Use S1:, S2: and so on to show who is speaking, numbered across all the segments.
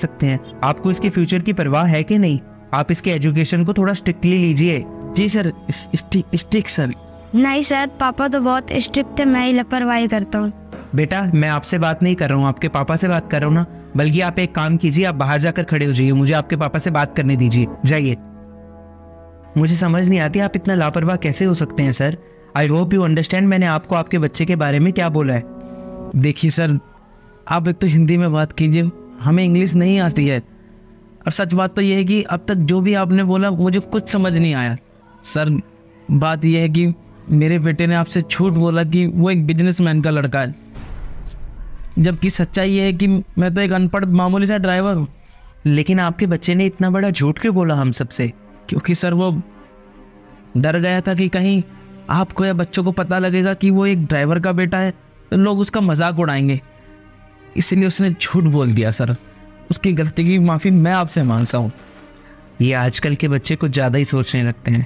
S1: सकते हैं। आपको इसके फ्यूचर की परवाह है कि नहीं? आप इसके एजुकेशन को थोड़ा स्ट्रिक्टली लीजिए।
S2: जी सर, स्ट्रिक्ट सर।
S3: नहीं सर, पापा तो बहुत स्ट्रिक्ट है, मैं ही लापरवाही करता हूँ।
S1: बेटा मैं आपसे बात नहीं कर रहा हूँ, आपके पापा से बात कर रहा हूँ ना। बल्कि आप एक काम कीजिए, आप बाहर जाकर खड़े हो जाइए, मुझे आपके पापा से बात करने दीजिए, जाइए। मुझे समझ नहीं आती आप इतना लापरवाह कैसे हो सकते हैं sir. I hope you understand मैंने आपको आपके बच्चे के बारे में क्या बोला है।
S2: देखिए सर, आप एक तो हिंदी में बात कीजिए, हमें इंग्लिश नहीं आती है। और सच बात तो यह है कि अब तक जो भी आपने बोला मुझे कुछ समझ नहीं आया। सर बात यह है कि मेरे बेटे ने आपसे झूठ बोला कि वो एक बिजनेसमैन का लड़का है, जबकि सच्चाई ये है कि मैं तो एक अनपढ़ मामूली सा ड्राइवर हूँ।
S1: लेकिन आपके बच्चे ने इतना बड़ा झूठ क्यों बोला हम सबसे?
S2: क्योंकि सर वो डर गया था कि कहीं आपको या बच्चों को पता लगेगा कि वो एक ड्राइवर का बेटा है तो लोग उसका मजाक उड़ाएंगे, इसलिए उसने झूठ बोल दिया। सर उसकी गलती की माफ़ी मैं आपसे मांगता हूँ।
S1: ये आजकल के बच्चे कुछ ज़्यादा ही सोचने लगते हैं।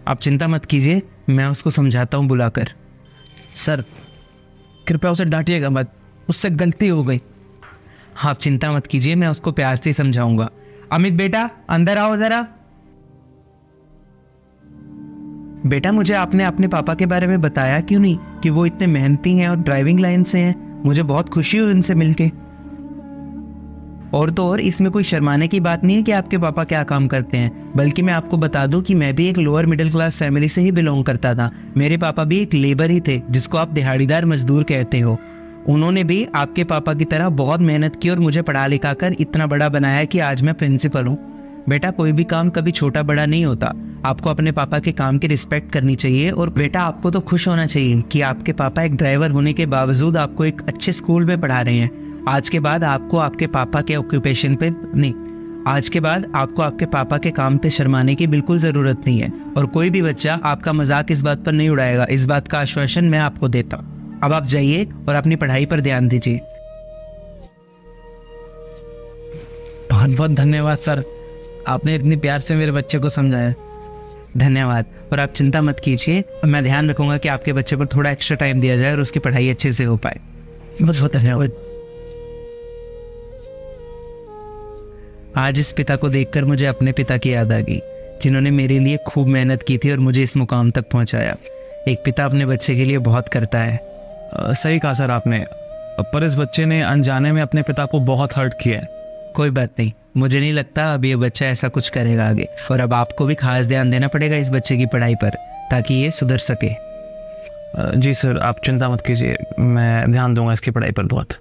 S1: आप चिंता मत कीजिए, मैं उसको समझाता हूँ बुलाकर।
S2: सर कृपया उसे डांटिएगा मत, उससे गलती हो गई।
S1: आप चिंता मत कीजिए, मैं उसको प्यार से समझाऊंगा। अमित बेटा अंदर आओ ज़रा। बेटा मुझे आपने अपने पापा के बारे में बताया क्यों नहीं कि वो इतने मेहनती हैं और ड्राइविंग लाइन से हैं? मुझे बहुत खुशी हुई उनसे मिलके। और तो और इसमें कोई शर्माने की बात नहीं है कि आपके पापा क्या काम करते हैं, बल्कि मैं आपको बता दूं कि मैं भी एक लोअर मिडिल क्लास फैमिली से ही बिलोंग करता था। मेरे पापा भी एक लेबर ही थे, जिसको आप दिहाड़ीदार मजदूर कहते हो। उन्होंने भी आपके पापा की तरह बहुत मेहनत की और मुझे पढ़ा लिखा कर इतना बड़ा बनाया कि आज मैं प्रिंसिपल हूँ। बेटा कोई भी काम कभी छोटा बड़ा नहीं होता, आपको अपने पापा के काम की रिस्पेक्ट करनी चाहिए। और बेटा आपको तो खुश होना चाहिए कि आपके पापा एक ड्राइवर होने के बावजूद आपको एक अच्छे स्कूल में पढ़ा रहे हैं। आज के बाद आपको आपके पापा के ऑक्यूपेशन पे नहीं, आज के बाद आपको आपके पापा के काम पे शर्माने की बिल्कुल ज़रूरत नहीं है। और कोई भी बच्चा आपका मजाक इस बात पर नहीं उड़ाएगा, इस बात का आश्वासन मैं आपको देता हूँ। अब आप जाइए और अपनी पढ़ाई पर ध्यान दीजिए।
S2: बहुत बहुत धन्यवाद सर, आपने इतनी प्यार से मेरे बच्चे को समझाया।
S1: धन्यवाद। और आप चिंता मत कीजिए, मैं ध्यान रखूंगा कि आपके बच्चे पर थोड़ा एक्स्ट्रा टाइम दिया जाए और उसकी पढ़ाई अच्छे से हो पाए।
S2: बहुत बहुत धन्यवाद।
S1: आज इस पिता को देखकर मुझे अपने पिता की याद आ गई, जिन्होंने मेरे लिए खूब मेहनत की थी और मुझे इस मुकाम तक पहुंचाया। एक पिता अपने बच्चे के लिए बहुत करता है।
S4: सही कहा सर आपने, पर इस बच्चे ने अनजाने में अपने पिता को बहुत हर्ट किया है।
S1: कोई बात नहीं, मुझे नहीं लगता अब ये बच्चा ऐसा कुछ करेगा आगे। और अब आपको भी खास ध्यान देना पड़ेगा इस बच्चे की पढ़ाई पर, ताकि ये सुधर सके।
S4: जी सर, आप चिंता मत कीजिए, मैं ध्यान दूंगा इसकी पढ़ाई पर बहुत।